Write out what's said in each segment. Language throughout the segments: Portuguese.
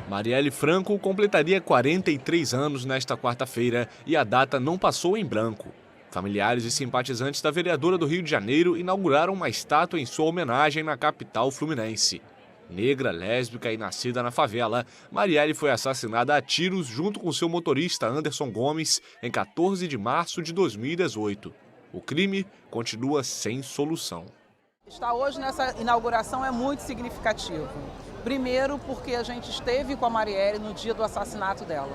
Marielle Franco completaria 43 anos nesta quarta-feira e a data não passou em branco. Familiares e simpatizantes da vereadora do Rio de Janeiro inauguraram uma estátua em sua homenagem na capital fluminense. Negra, lésbica e nascida na favela, Marielle foi assassinada a tiros junto com seu motorista Anderson Gomes em 14 de março de 2018. O crime continua sem solução. Estar hoje nessa inauguração é muito significativo. Primeiro porque a gente esteve com a Marielle no dia do assassinato dela.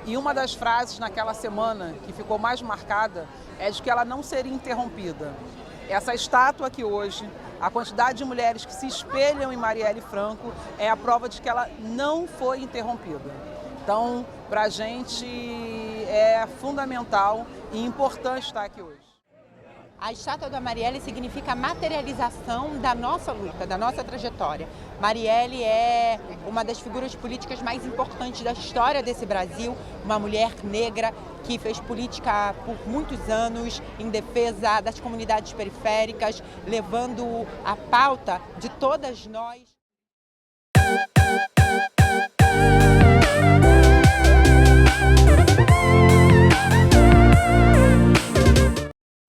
E uma das frases naquela semana que ficou mais marcada é de que ela não seria interrompida. Essa estátua aqui hoje, a quantidade de mulheres que se espelham em Marielle Franco é a prova de que ela não foi interrompida. Então, para a gente é fundamental e importante estar aqui hoje. A estátua da Marielle significa a materialização da nossa luta, da nossa trajetória. Marielle é uma das figuras políticas mais importantes da história desse Brasil, uma mulher negra que fez política por muitos anos em defesa das comunidades periféricas, levando a pauta de todas nós.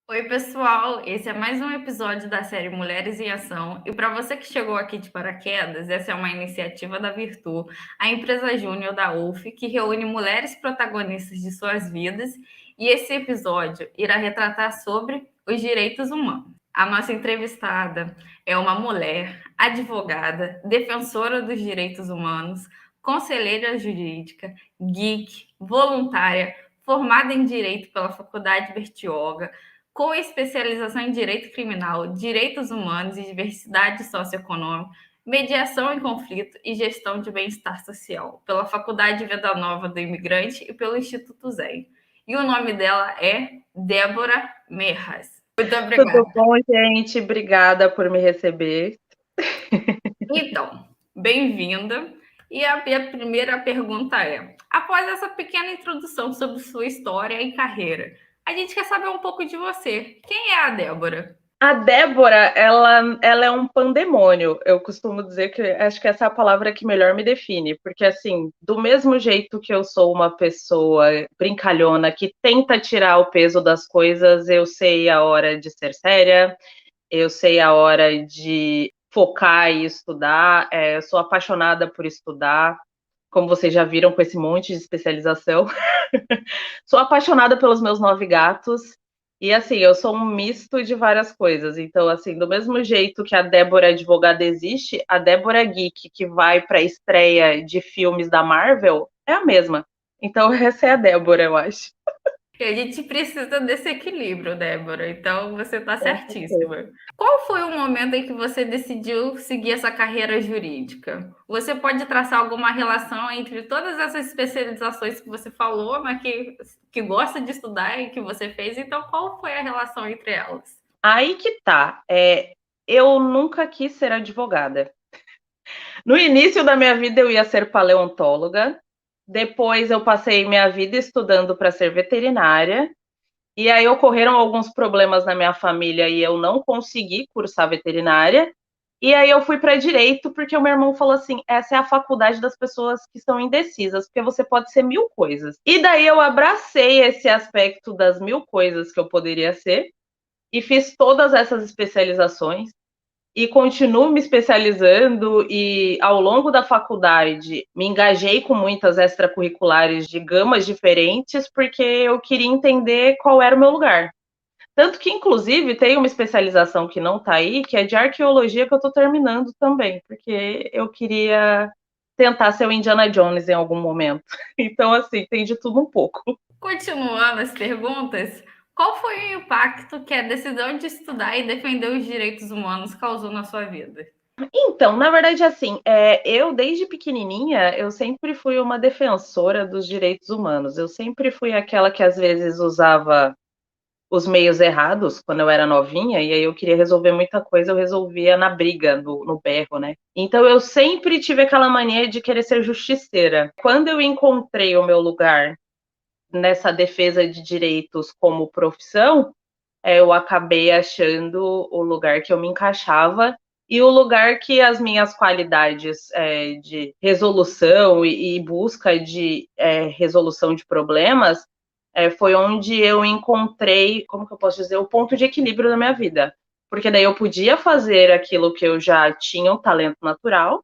Oi, pessoal! Esse é mais um episódio da série Mulheres em Ação. E para você que chegou aqui de paraquedas, essa é uma iniciativa da Virtu, a empresa júnior da UF, que reúne mulheres protagonistas de suas vidas. E esse episódio irá retratar sobre os direitos humanos. A nossa entrevistada é uma mulher, advogada, defensora dos direitos humanos, conselheira jurídica, geek, voluntária, formada em Direito pela Faculdade Bertioga, com especialização em Direito Criminal, Direitos Humanos e Diversidade Socioeconômica, Mediação em Conflito e Gestão de Bem-Estar Social, pela Faculdade Vida Nova do Imigrante e pelo Instituto Zen. E o nome dela é Débora Meirelles. Muito obrigada. Tudo bom, gente? Obrigada por me receber. Então, bem-vinda. E a primeira pergunta é: após essa pequena introdução sobre sua história e carreira, a gente quer saber um pouco de você. Quem é a Débora? A Débora, ela é um pandemônio. Eu costumo dizer que acho que essa é a palavra que melhor me define, porque assim, do mesmo jeito que eu sou uma pessoa brincalhona que tenta tirar o peso das coisas, eu sei a hora de ser séria, eu sei a hora de focar e estudar, eu sou apaixonada por estudar, como vocês já viram com esse monte de especialização. Sou apaixonada pelos meus 9 gatos, e assim, eu sou um misto de várias coisas. Então, assim, do mesmo jeito que a Débora advogada existe, a Débora geek que vai para a estreia de filmes da Marvel é a mesma. Então, essa é a Débora, eu acho. E a gente precisa desse equilíbrio, Débora. Então, você está certíssima. Qual foi o momento em que você decidiu seguir essa carreira jurídica? Você pode traçar alguma relação entre todas essas especializações que você falou, mas que gosta de estudar e que você fez? Então, qual foi a relação entre elas? Aí que tá. Eu nunca quis ser advogada. No início da minha vida, eu ia ser paleontóloga. Depois, eu passei minha vida estudando para ser veterinária. E aí ocorreram alguns problemas na minha família e eu não consegui cursar veterinária. E aí eu fui para direito porque o meu irmão falou assim: essa é a faculdade das pessoas que são indecisas, porque você pode ser 1000 coisas. E daí eu abracei esse aspecto das 1000 coisas que eu poderia ser e fiz todas essas especializações e continuo me especializando, e ao longo da faculdade me engajei com muitas extracurriculares de gamas diferentes porque eu queria entender qual era o meu lugar. Tanto que, inclusive, tem uma especialização que não está aí, que é de arqueologia, que eu estou terminando também, porque eu queria tentar ser o Indiana Jones em algum momento. Então, assim, tem de tudo um pouco. Continuando as perguntas, qual foi o impacto que a decisão de estudar e defender os direitos humanos causou na sua vida? Então, na verdade, assim, eu desde pequenininha, eu sempre fui uma defensora dos direitos humanos. Eu sempre fui aquela que às vezes usava os meios errados quando eu era novinha, e aí eu queria resolver muita coisa, eu resolvia na briga, no berro, né? Então eu sempre tive aquela mania de querer ser justiceira. Quando eu encontrei o meu lugar nessa defesa de direitos como profissão, eu acabei achando o lugar que eu me encaixava, e o lugar que as minhas qualidades de resolução e busca de resolução de problemas foi onde eu encontrei, como que eu posso dizer, o ponto de equilíbrio da minha vida. Porque daí eu podia fazer aquilo que eu já tinha, um talento natural,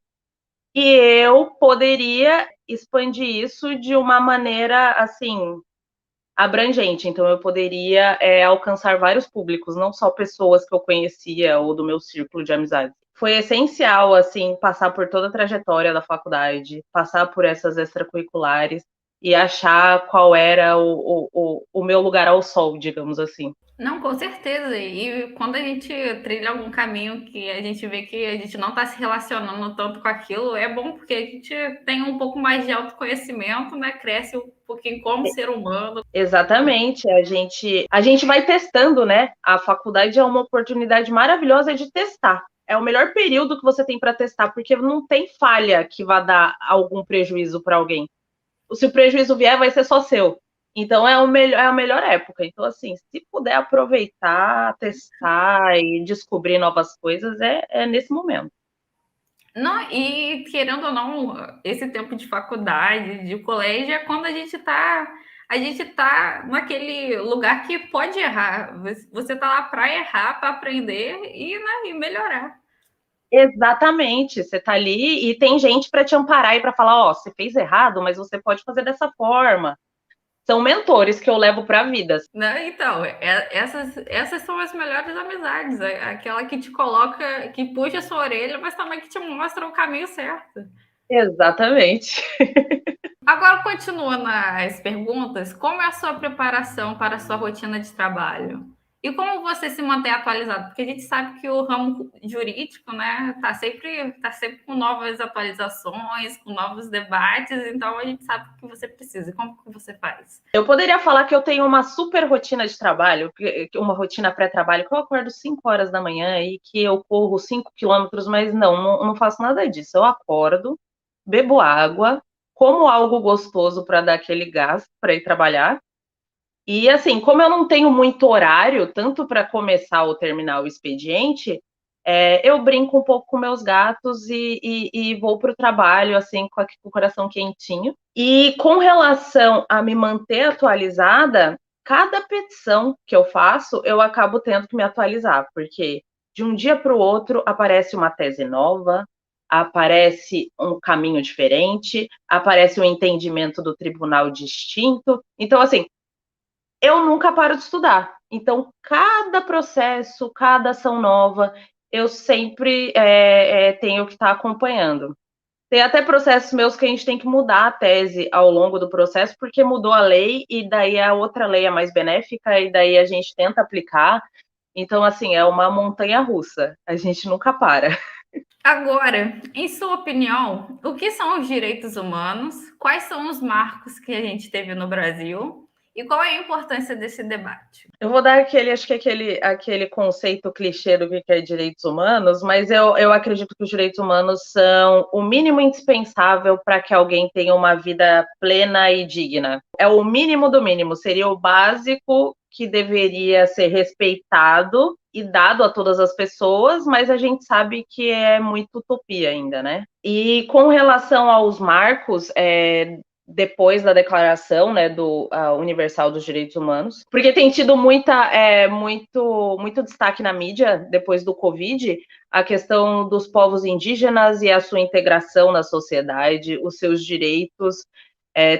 e eu poderia expandir isso de uma maneira, assim, abrangente. Então, eu poderia alcançar vários públicos, não só pessoas que eu conhecia ou do meu círculo de amizades. Foi essencial, assim, passar por toda a trajetória da faculdade, passar por essas extracurriculares e achar qual era o meu lugar ao sol, digamos assim. Não, com certeza. E quando a gente trilha algum caminho que a gente vê que a gente não está se relacionando tanto com aquilo, é bom porque a gente tem um pouco mais de autoconhecimento, né? Cresce um pouquinho como ser humano. Exatamente. A gente vai testando, né? A faculdade é uma oportunidade maravilhosa de testar. É o melhor período que você tem para testar, porque não tem falha que vá dar algum prejuízo para alguém. Se o prejuízo vier, vai ser só seu. Então é a melhor época. Então, assim, se puder aproveitar, testar e descobrir novas coisas, é nesse momento. Não, e querendo ou não, esse tempo de faculdade, de colégio, é quando a gente tá naquele lugar que pode errar. Você tá lá para errar, para aprender e, né, e melhorar. Exatamente, você tá ali e tem gente para te amparar e para falar, ó, você fez errado, mas você pode fazer dessa forma. São mentores que eu levo para a vida. Né? Então, essas são as melhores amizades, aquela que te coloca, que puxa a sua orelha, mas também que te mostra o caminho certo. Exatamente. Agora, continuando as perguntas, como é a sua preparação para a sua rotina de trabalho? E como você se mantém atualizado? Porque a gente sabe que o ramo jurídico, né, tá sempre com novas atualizações, com novos debates, então a gente sabe o que você precisa. E como que você faz? Eu poderia falar que eu tenho uma super rotina de trabalho, uma rotina pré-trabalho, que eu acordo 5 horas da manhã e que eu corro 5 quilômetros, mas não faço nada disso. Eu acordo, bebo água, como algo gostoso para dar aquele gás para ir trabalhar. E assim, como eu não tenho muito horário, tanto para começar ou terminar o expediente, eu brinco um pouco com meus gatos e vou para o trabalho assim com o coração quentinho. E com relação a me manter atualizada, cada petição que eu faço, eu acabo tendo que me atualizar, porque de um dia para o outro aparece uma tese nova, aparece um caminho diferente, aparece um entendimento do tribunal distinto. Então, assim, eu nunca paro de estudar. Então, cada processo, cada ação nova, eu sempre tenho que estar acompanhando. Tem até processos meus que a gente tem que mudar a tese ao longo do processo, porque mudou a lei, e daí a outra lei é mais benéfica, e daí a gente tenta aplicar. Então, assim, é uma montanha russa. A gente nunca para. Agora, em sua opinião, o que são os direitos humanos? Quais são os marcos que a gente teve no Brasil? E qual é a importância desse debate? Eu vou dar acho que aquele conceito clichê do que é direitos humanos, mas eu acredito que os direitos humanos são o mínimo indispensável para que alguém tenha uma vida plena e digna. É o mínimo do mínimo, seria o básico que deveria ser respeitado e dado a todas as pessoas, mas a gente sabe que é muito utopia ainda, né? E com relação aos marcos, depois da declaração, né, do Universal dos Direitos Humanos, porque tem tido muito destaque na mídia depois do Covid, a questão dos povos indígenas e a sua integração na sociedade, os seus direitos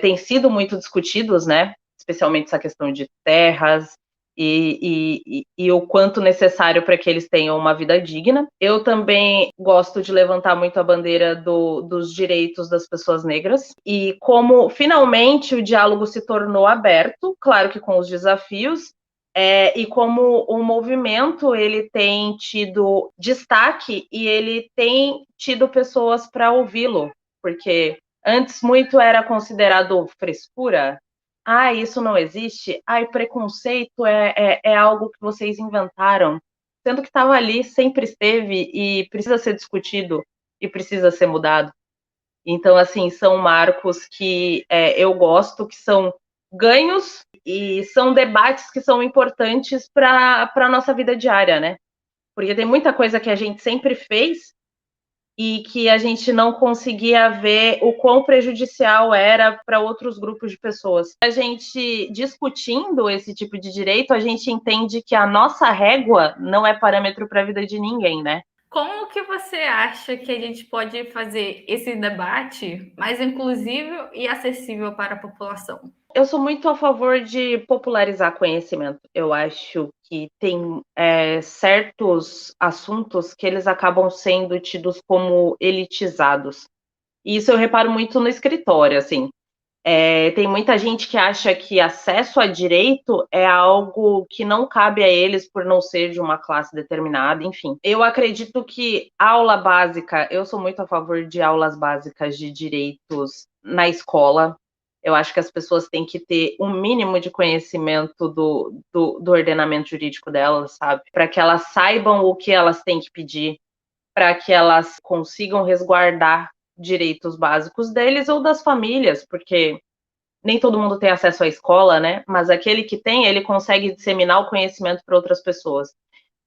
têm sido muito discutidos, né, especialmente essa questão de terras, e o quanto necessário para que eles tenham uma vida digna. Eu também gosto de levantar muito a bandeira dos direitos das pessoas negras, e como finalmente o diálogo se tornou aberto, claro que com os desafios, e como o movimento ele tem tido destaque e ele tem tido pessoas para ouvi-lo, porque antes muito era considerado frescura. Ah, isso não existe? Ai, preconceito é algo que vocês inventaram, sendo que estava ali, sempre esteve e precisa ser discutido e precisa ser mudado. Então, assim, são marcos que eu gosto, que são ganhos e são debates que são importantes para a nossa vida diária, né? Porque tem muita coisa que a gente sempre fez e que a gente não conseguia ver o quão prejudicial era para outros grupos de pessoas. A gente discutindo esse tipo de direito, a gente entende que a nossa régua não é parâmetro para a vida de ninguém, né? Como que você acha que a gente pode fazer esse debate mais inclusivo e acessível para a população? Eu sou muito a favor de popularizar conhecimento. Eu acho que tem certos assuntos que eles acabam sendo tidos como elitizados. E isso eu reparo muito no escritório, assim. Tem muita gente que acha que acesso a direito é algo que não cabe a eles por não ser de uma classe determinada, enfim. Eu acredito que aula básica, eu sou muito a favor de aulas básicas de direitos na escola. Eu acho que as pessoas têm que ter um mínimo de conhecimento do ordenamento jurídico delas, sabe? Para que elas saibam o que elas têm que pedir, para que elas consigam resguardar direitos básicos deles ou das famílias, porque nem todo mundo tem acesso à escola, né? Mas aquele que tem, ele consegue disseminar o conhecimento para outras pessoas.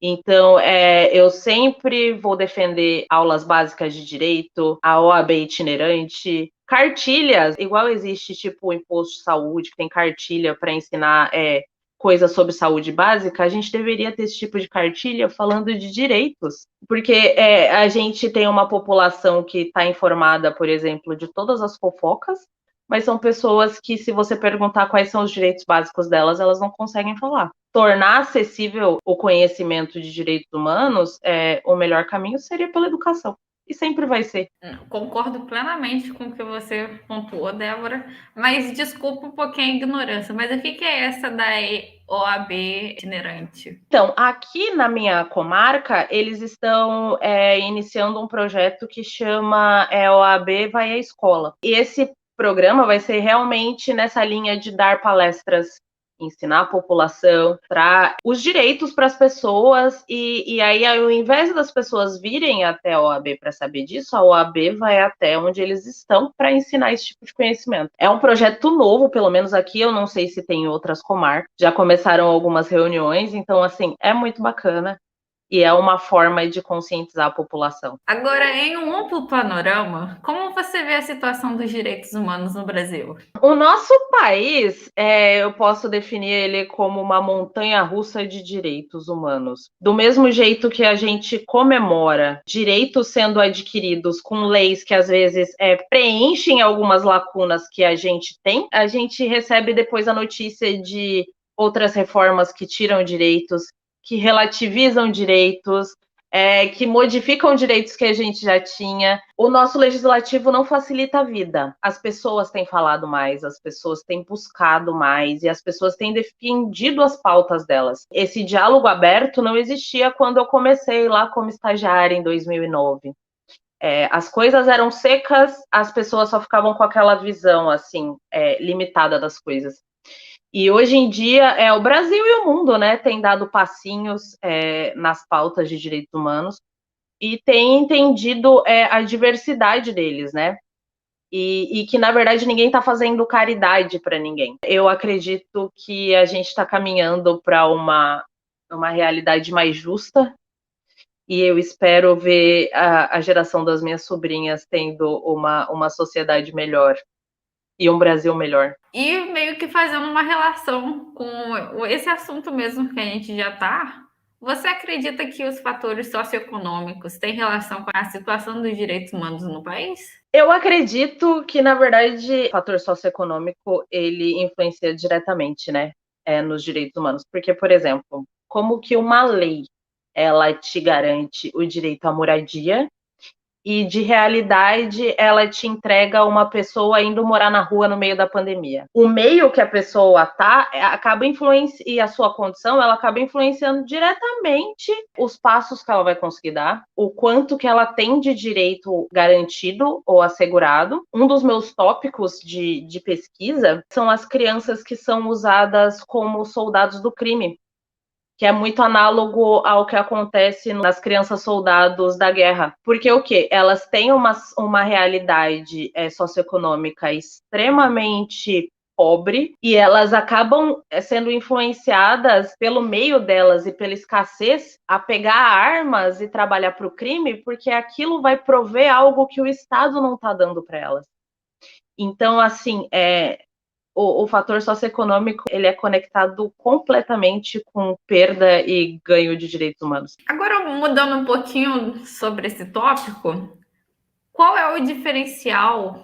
Então, eu sempre vou defender aulas básicas de direito, a OAB itinerante, cartilhas, igual existe tipo o imposto de saúde, que tem cartilha para ensinar coisas sobre saúde básica, a gente deveria ter esse tipo de cartilha falando de direitos, porque a gente tem uma população que está informada, por exemplo, de todas as fofocas, mas são pessoas que, se você perguntar quais são os direitos básicos delas, elas não conseguem falar. Tornar acessível o conhecimento de direitos humanos, o melhor caminho seria pela educação. E sempre vai ser. Concordo plenamente com o que você pontuou, Débora, mas desculpa um pouquinho a ignorância, mas o que é essa da OAB itinerante? Então, aqui na minha comarca, eles estão iniciando um projeto que chama OAB Vai à Escola. E esse programa vai ser realmente nessa linha de dar palestras, ensinar a população, para os direitos para as pessoas, e aí, ao invés das pessoas virem até a OAB para saber disso, a OAB vai até onde eles estão para ensinar esse tipo de conhecimento. É um projeto novo, pelo menos aqui, eu não sei se tem em outras comarcas, já começaram algumas reuniões, então, assim, é muito bacana. E é uma forma de conscientizar a população. Agora, em um amplo panorama, como você vê a situação dos direitos humanos no Brasil? O nosso país, eu posso definir ele como uma montanha-russa de direitos humanos. Do mesmo jeito que a gente comemora direitos sendo adquiridos com leis que às vezes preenchem algumas lacunas que a gente tem, a gente recebe depois a notícia de outras reformas que tiram direitos, que relativizam direitos, que modificam direitos que a gente já tinha. O nosso legislativo não facilita a vida. As pessoas têm falado mais, as pessoas têm buscado mais e as pessoas têm defendido as pautas delas. Esse diálogo aberto não existia quando eu comecei lá como estagiária em 2009. As coisas eram secas, as pessoas só ficavam com aquela visão assim limitada das coisas. E hoje em dia, o Brasil e o mundo, né, têm dado passinhos nas pautas de direitos humanos e têm entendido a diversidade deles, né? E que, na verdade, ninguém está fazendo caridade para ninguém. Eu acredito que a gente está caminhando para uma realidade mais justa e eu espero ver a geração das minhas sobrinhas tendo uma sociedade melhor e um Brasil melhor. E meio que fazendo uma relação com esse assunto mesmo que a gente já está, você acredita que os fatores socioeconômicos têm relação com a situação dos direitos humanos no país? Eu acredito que, na verdade, o fator socioeconômico, ele influencia diretamente, né, nos direitos humanos. Porque, por exemplo, como que uma lei, ela te garante o direito à moradia, e de realidade ela te entrega uma pessoa indo morar na rua no meio da pandemia. O meio que a pessoa tá acaba influenciando, e a sua condição, ela acaba influenciando diretamente os passos que ela vai conseguir dar, o quanto que ela tem de direito garantido ou assegurado. Um dos meus tópicos de pesquisa são as crianças que são usadas como soldados do crime, que é muito análogo ao que acontece nas crianças soldados da guerra. Porque o quê? Elas têm uma realidade socioeconômica extremamente pobre, e elas acabam sendo influenciadas pelo meio delas e pela escassez a pegar armas e trabalhar para o crime, porque aquilo vai prover algo que o Estado não está dando para elas. Então, assim, o fator socioeconômico, ele é conectado completamente com perda e ganho de direitos humanos. Agora, mudando um pouquinho sobre esse tópico, qual é o diferencial,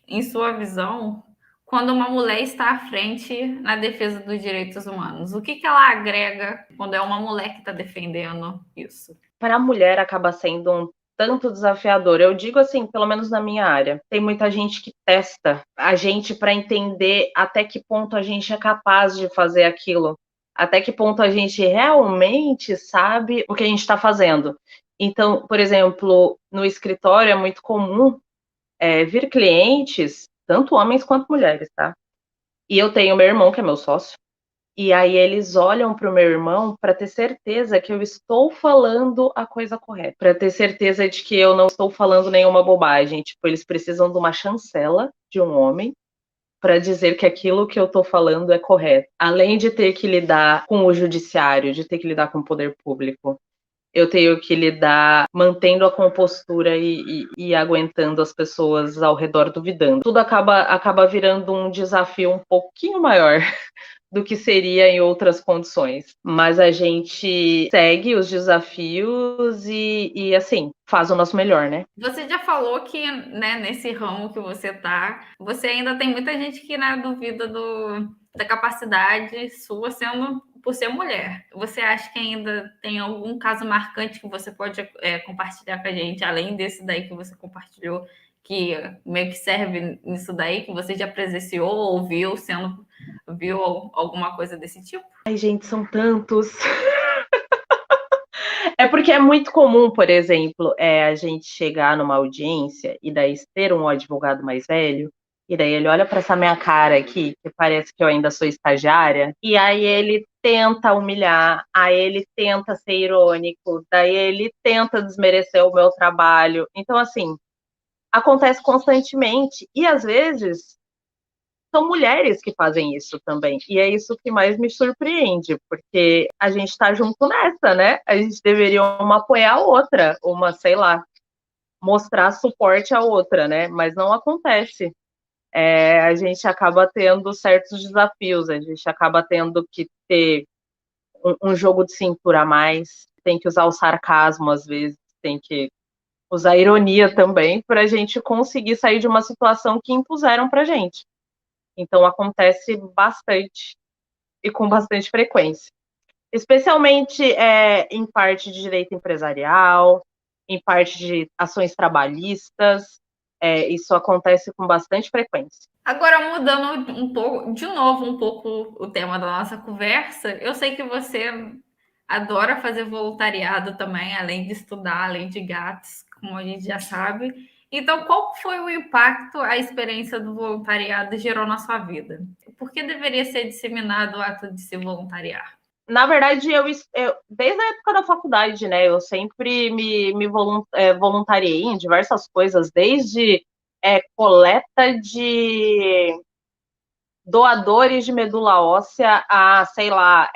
em sua visão, quando uma mulher está à frente na defesa dos direitos humanos? O que ela agrega quando é uma mulher que está defendendo isso? Para a mulher acaba sendo um tanto desafiador. Eu digo assim, pelo menos na minha área, tem muita gente que testa a gente para entender até que ponto a gente é capaz de fazer aquilo, até que ponto a gente realmente sabe o que a gente está fazendo. Então, por exemplo, no escritório é muito comum vir clientes, tanto homens quanto mulheres, tá? E eu tenho meu irmão, que é meu sócio, e aí eles olham para o meu irmão para ter certeza que eu estou falando a coisa correta, para ter certeza de que eu não estou falando nenhuma bobagem. Tipo, eles precisam de uma chancela de um homem para dizer que aquilo que eu estou falando é correto. Além de ter que lidar com o judiciário, de ter que lidar com o poder público, eu tenho que lidar mantendo a compostura e aguentando as pessoas ao redor duvidando. Tudo acaba virando um desafio um pouquinho maior do que seria em outras condições. Mas a gente segue os desafios e assim, faz o nosso melhor, né? Você já falou que, né, nesse ramo que você tá, você ainda tem muita gente que, né, duvida da capacidade sua por ser mulher. Você acha que ainda tem algum caso marcante que você pode compartilhar com a gente, além desse daí que você compartilhou, que meio que serve nisso daí, que você já presenciou ou viu alguma coisa desse tipo? Ai, gente, são tantos. É porque é muito comum, por exemplo, a gente chegar numa audiência e daí ter um advogado mais velho, e daí ele olha para essa minha cara aqui, que parece que eu ainda sou estagiária, e aí ele tenta humilhar, aí ele tenta ser irônico, daí ele tenta desmerecer o meu trabalho. Então, assim, acontece constantemente, e às vezes são mulheres que fazem isso também. E é isso que mais me surpreende, porque a gente está junto nessa, né? A gente deveria uma apoiar a outra, uma, sei lá, mostrar suporte à outra, né? Mas não acontece. A gente acaba tendo certos desafios, a gente acaba tendo que ter um jogo de cintura a mais, tem que usar o sarcasmo às vezes, tem que usar a ironia também, para a gente conseguir sair de uma situação que impuseram para a gente. Então, acontece bastante e com bastante frequência. Especialmente em parte de direito empresarial, em parte de ações trabalhistas, isso acontece com bastante frequência. Agora, mudando um pouco, de novo, um pouco o tema da nossa conversa, eu sei que você adora fazer voluntariado também, além de estudar, além de gatos, como a gente já sabe. Então, qual foi o impacto a experiência do voluntariado gerou na sua vida? Por que deveria ser disseminado o ato de se voluntariar? Na verdade, eu desde a época da faculdade, né, eu sempre me voluntariei em diversas coisas, desde coleta de doadores de medula óssea a, sei lá,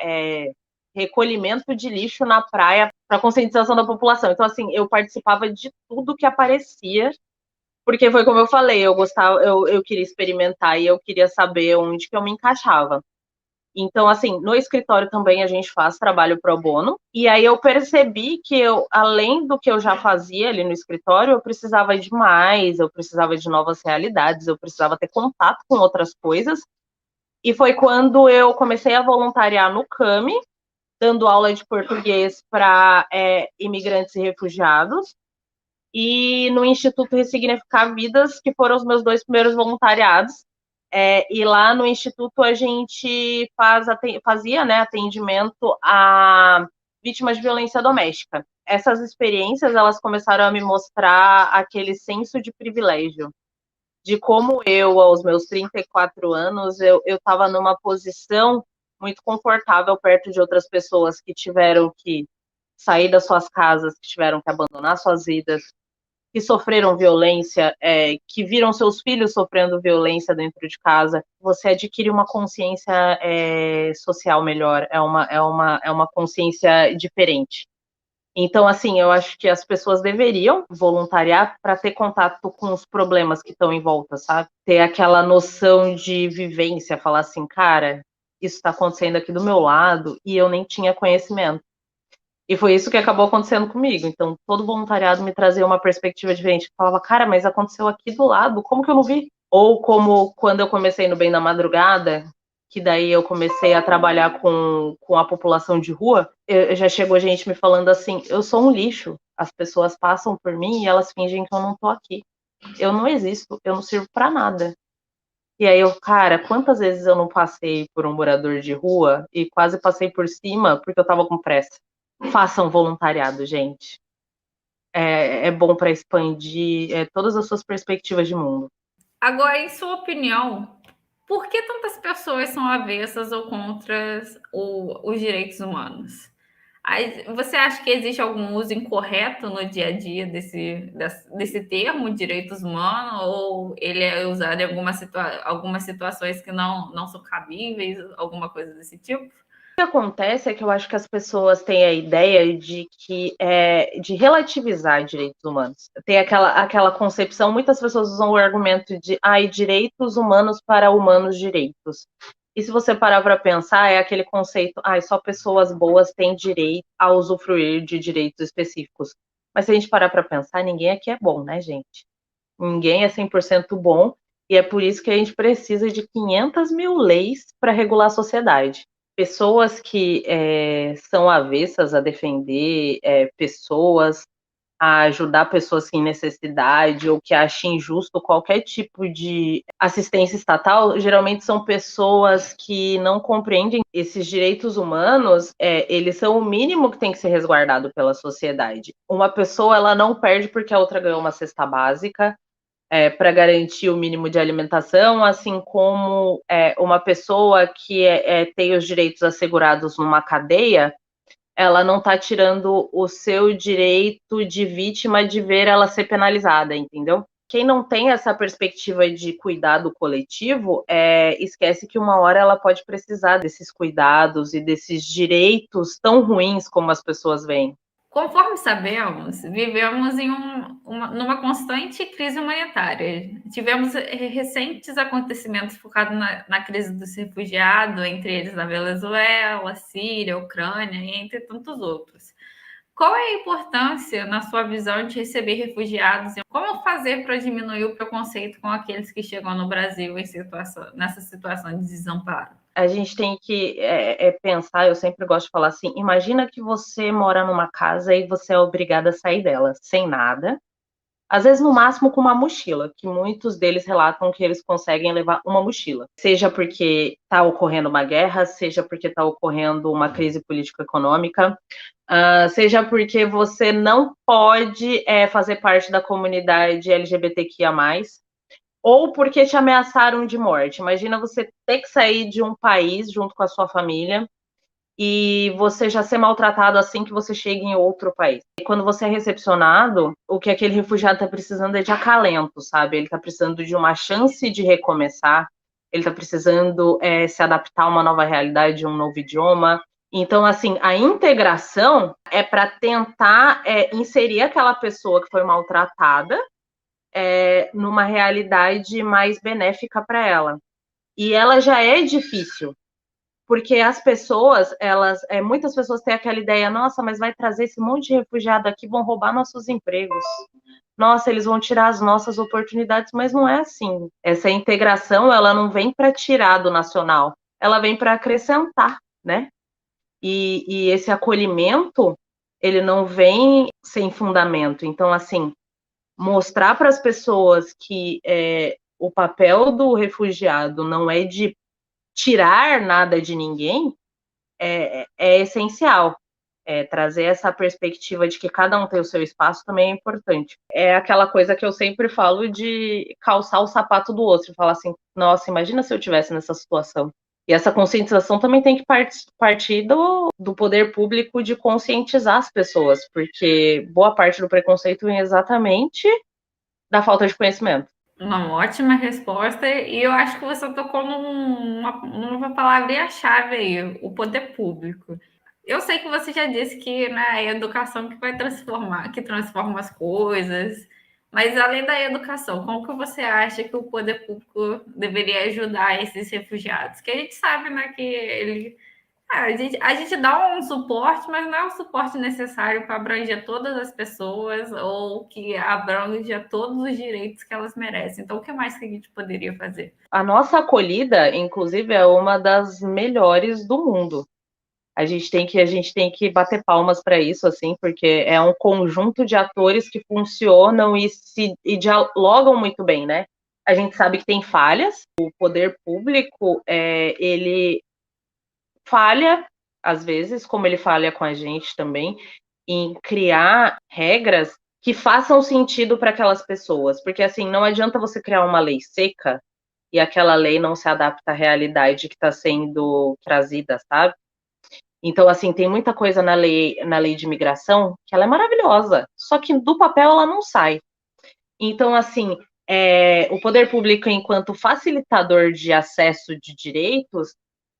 recolhimento de lixo na praia para conscientização da população. Então, assim, eu participava de tudo que aparecia, porque foi como eu falei, eu queria experimentar e eu queria saber onde que eu me encaixava. Então, assim, no escritório também a gente faz trabalho pro bono, e aí eu percebi que além do que eu já fazia ali no escritório, eu precisava de mais, eu precisava de novas realidades, eu precisava ter contato com outras coisas, e foi quando eu comecei a voluntariar no CAMI, dando aula de português para imigrantes e refugiados, e no Instituto Ressignificar Vidas, que foram os meus 2 primeiros voluntariados. E lá no Instituto a gente fazia, né, atendimento a vítimas de violência doméstica. Essas experiências, elas começaram a me mostrar aquele senso de privilégio, de como eu, aos meus 34 anos, eu estava numa posição muito confortável perto de outras pessoas que tiveram que sair das suas casas, que tiveram que abandonar suas vidas, que sofreram violência, que viram seus filhos sofrendo violência dentro de casa, você adquire uma consciência social melhor, é uma consciência diferente. Então, assim, eu acho que as pessoas deveriam voluntariar para ter contato com os problemas que estão em volta, sabe? Ter aquela noção de vivência, falar assim, cara, isso está acontecendo aqui do meu lado e eu nem tinha conhecimento. E foi isso que acabou acontecendo comigo. Então, todo voluntariado me trazia uma perspectiva diferente. Eu falava, cara, mas aconteceu aqui do lado, como que eu não vi? Ou como quando eu comecei no Bem da Madrugada, que daí eu comecei a trabalhar com a população de rua, já chegou gente me falando assim, eu sou um lixo, as pessoas passam por mim e elas fingem que eu não tô aqui. Eu não existo, eu não sirvo para nada. E aí eu, cara, quantas vezes eu não passei por um morador de rua e quase passei por cima porque eu tava com pressa. Façam voluntariado, gente. É bom para expandir todas as suas perspectivas de mundo. Agora, em sua opinião, por que tantas pessoas são avessas ou contra os direitos humanos? Você acha que existe algum uso incorreto no dia a dia desse termo, direitos humanos, ou ele é usado em algumas situações que não são cabíveis, alguma coisa desse tipo? O que acontece é que eu acho que as pessoas têm a ideia de relativizar direitos humanos. Tem aquela concepção, muitas pessoas usam o argumento de direitos humanos para humanos direitos. E se você parar para pensar, é aquele conceito, só pessoas boas têm direito a usufruir de direitos específicos. Mas se a gente parar para pensar, ninguém aqui é bom, né, gente? Ninguém é 100% bom, e é por isso que a gente precisa de 500 mil leis para regular a sociedade. Pessoas que são avessas a defender pessoas, a ajudar pessoas em necessidade ou que achem injusto qualquer tipo de assistência estatal, geralmente são pessoas que não compreendem esses direitos humanos, eles são o mínimo que tem que ser resguardado pela sociedade. Uma pessoa, ela não perde porque a outra ganhou uma cesta básica, para garantir o mínimo de alimentação, assim como uma pessoa que tem os direitos assegurados numa cadeia, ela não está tirando o seu direito de vítima de ver ela ser penalizada, entendeu? Quem não tem essa perspectiva de cuidado coletivo, esquece que uma hora ela pode precisar desses cuidados e desses direitos tão ruins como as pessoas veem. Conforme sabemos, vivemos numa constante crise humanitária. Tivemos recentes acontecimentos focados na crise dos refugiados, entre eles na Venezuela, Síria, Ucrânia, e entre tantos outros. Qual é a importância, na sua visão, de receber refugiados? E como fazer para diminuir o preconceito com aqueles que chegam no Brasil nessa situação de desamparo? A gente tem que pensar, eu sempre gosto de falar assim, imagina que você mora numa casa e você é obrigada a sair dela sem nada, às vezes no máximo com uma mochila, que muitos deles relatam que eles conseguem levar uma mochila, seja porque está ocorrendo uma guerra, seja porque está ocorrendo uma crise político-econômica, seja porque você não pode fazer parte da comunidade LGBTQIA+, ou porque te ameaçaram de morte. Imagina você ter que sair de um país junto com a sua família e você já ser maltratado assim que você chega em outro país. E quando você é recepcionado, o que aquele refugiado está precisando é de acalento, sabe? Ele está precisando de uma chance de recomeçar, ele está precisando se adaptar a uma nova realidade, um novo idioma. Então, assim, a integração é para tentar inserir aquela pessoa que foi maltratada numa realidade mais benéfica para ela. E ela já é difícil, porque as pessoas, muitas pessoas têm aquela ideia, nossa, mas vai trazer esse monte de refugiado aqui, vão roubar nossos empregos. Nossa, eles vão tirar as nossas oportunidades, mas não é assim. Essa integração, ela não vem para tirar do nacional, ela vem para acrescentar, né? E esse acolhimento, ele não vem sem fundamento. Então, assim, mostrar para as pessoas que o papel do refugiado não é de tirar nada de ninguém é essencial. Trazer essa perspectiva de que cada um tem o seu espaço também é importante. É aquela coisa que eu sempre falo de calçar o sapato do outro, falar assim, nossa, imagina se eu estivesse nessa situação. E essa conscientização também tem que partir do poder público de conscientizar as pessoas, porque boa parte do preconceito vem exatamente da falta de conhecimento. Uma ótima resposta, e eu acho que você tocou numa palavrinha-chave aí, o poder público. Eu sei que você já disse que né, a educação que vai transformar, que transforma as coisas, mas além da educação, como que você acha que o poder público deveria ajudar esses refugiados? Que a gente sabe, né, que a gente dá um suporte, mas não é o suporte necessário para abranger todas as pessoas ou que abranja todos os direitos que elas merecem. Então, o que mais que a gente poderia fazer? A nossa acolhida, inclusive, é uma das melhores do mundo. A gente tem que bater palmas para isso, assim, porque é um conjunto de atores que funcionam e dialogam muito bem, né? A gente sabe que tem falhas. O poder público, ele falha, às vezes, como ele falha com a gente também, em criar regras que façam sentido para aquelas pessoas. Porque, assim, não adianta você criar uma lei seca e aquela lei não se adapta à realidade que está sendo trazida, sabe? Então, assim, tem muita coisa na lei de imigração que ela é maravilhosa, só que do papel ela não sai. Então, assim, o poder público, enquanto facilitador de acesso de direitos,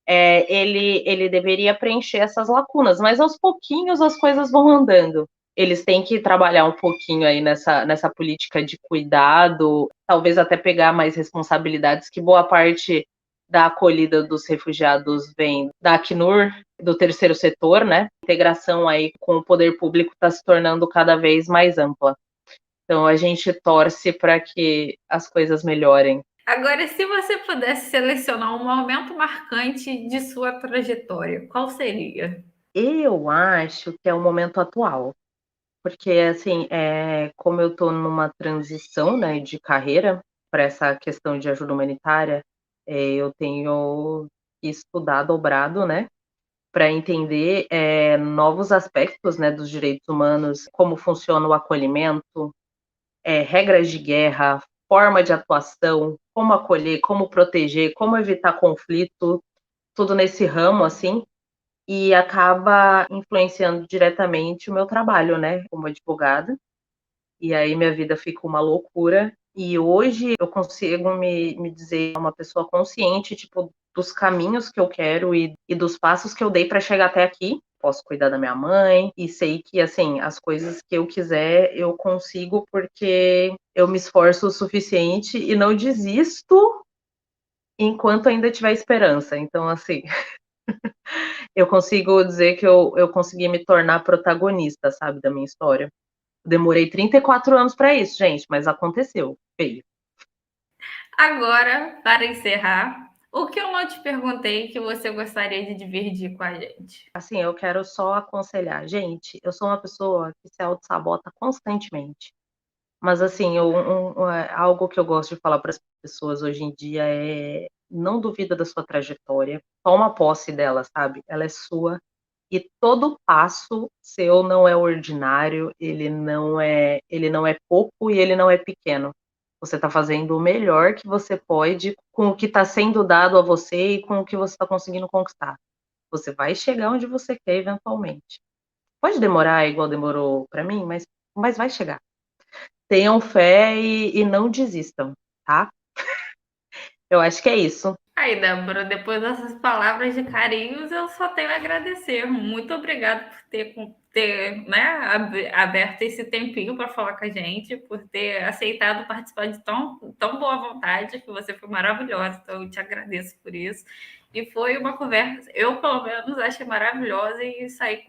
ele deveria preencher essas lacunas, mas aos pouquinhos as coisas vão andando. Eles têm que trabalhar um pouquinho aí nessa política de cuidado, talvez até pegar mais responsabilidades, que boa parte da acolhida dos refugiados vem da Acnur, do terceiro setor, né? A integração aí com o poder público está se tornando cada vez mais ampla. Então a gente torce para que as coisas melhorem. Agora, se você pudesse selecionar um momento marcante de sua trajetória, qual seria? Eu acho que é o momento atual, porque assim, como eu estou numa transição, né, de carreira para essa questão de ajuda humanitária, eu tenho que estudar dobrado, né, para entender novos aspectos, né, dos direitos humanos, como funciona o acolhimento, regras de guerra, forma de atuação, como acolher, como proteger, como evitar conflito, tudo nesse ramo, assim, e acaba influenciando diretamente o meu trabalho, né, como advogada. E aí minha vida fica uma loucura. E hoje eu consigo me dizer uma pessoa consciente, tipo, dos caminhos que eu quero e dos passos que eu dei para chegar até aqui. Posso cuidar da minha mãe e sei que, assim, as coisas que eu quiser eu consigo porque eu me esforço o suficiente e não desisto enquanto ainda tiver esperança. Então, assim, eu consigo dizer que eu consegui me tornar protagonista, sabe, da minha história. Demorei 34 anos para isso, gente, mas aconteceu. Veio. Agora, para encerrar, o que eu não te perguntei que você gostaria de dividir com a gente? Assim, eu quero só aconselhar. Gente, eu sou uma pessoa que se auto-sabota constantemente. Mas, assim, algo que eu gosto de falar para as pessoas hoje em dia é: não duvida da sua trajetória, toma posse dela, sabe? Ela é sua. E todo passo seu não é ordinário, ele não é pouco e ele não é pequeno. Você está fazendo o melhor que você pode com o que está sendo dado a você e com o que você está conseguindo conquistar. Você vai chegar onde você quer eventualmente. Pode demorar igual demorou para mim, mas vai chegar. Tenham fé e não desistam, tá? Eu acho que é isso. Aí, Débora, depois dessas palavras de carinhos, eu só tenho a agradecer. Muito obrigada por ter né, aberto esse tempinho para falar com a gente, por ter aceitado participar de tão boa vontade, que você foi maravilhosa. Então, eu te agradeço por isso. E foi uma conversa, eu pelo menos achei maravilhosa e saí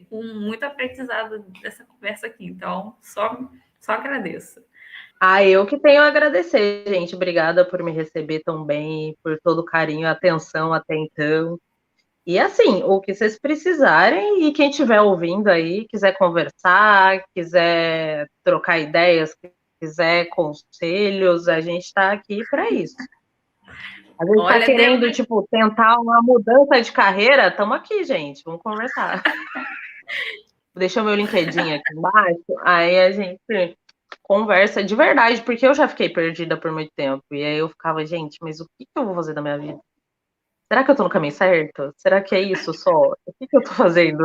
com muito aprendizado dessa conversa aqui. Então, só agradeço. Eu que tenho a agradecer, gente. Obrigada por me receber tão bem, por todo o carinho e atenção até então. E assim, o que vocês precisarem, e quem estiver ouvindo aí, quiser conversar, quiser trocar ideias, quiser conselhos, a gente está aqui para isso. A gente está querendo, tipo, tentar uma mudança de carreira, estamos aqui, gente. Vamos conversar. Deixa o meu LinkedIn aqui embaixo, aí a gente conversa de verdade, porque eu já fiquei perdida por muito tempo. E aí eu ficava, gente, mas o que eu vou fazer da minha vida? será que eu tô no caminho certo? Será que é isso só? O que eu tô fazendo?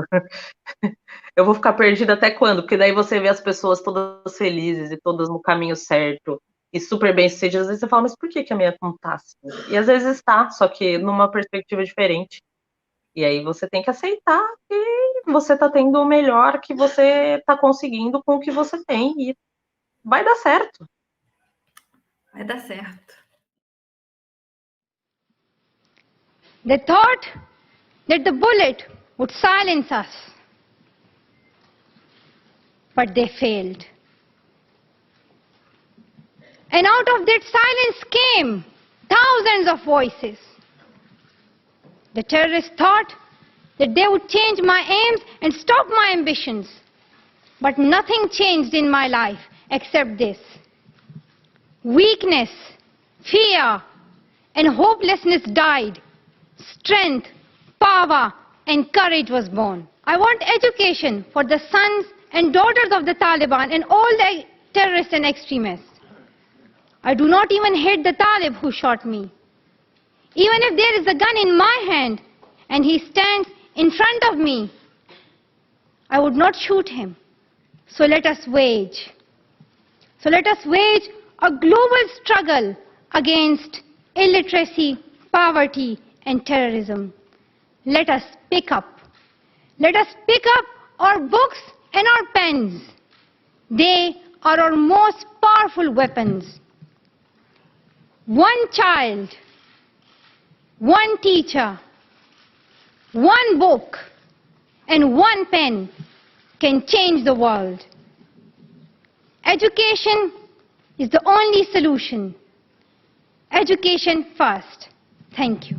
Eu vou ficar perdida até quando? Porque daí você vê as pessoas todas felizes e todas no caminho certo e super bem-sucedidas, às vezes você fala, mas por que a minha não tá assim? E às vezes está, só que numa perspectiva diferente. E aí você tem que aceitar que você tá tendo o melhor que você tá conseguindo com o que você tem e vai dar certo. Vai dar certo. They thought that the bullet would silence us, but they failed. And out of that silence came thousands of voices. The terrorists thought that they would change my aims and stop my ambitions. But nothing changed in my life except this. Weakness, fear, and hopelessness died. Strength, power, and courage was born. I want education for the sons and daughters of the Taliban and all the terrorists and extremists. I do not even hate the Talib who shot me. Even if there is a gun in my hand and he stands in front of me, I would not shoot him. So let us wage a global struggle against illiteracy, poverty, and terrorism. Let us pick up our books and our pens. They are our most powerful weapons. One child, one teacher, one book, and one pen can change the world. Education is the only solution. Education first. Thank you.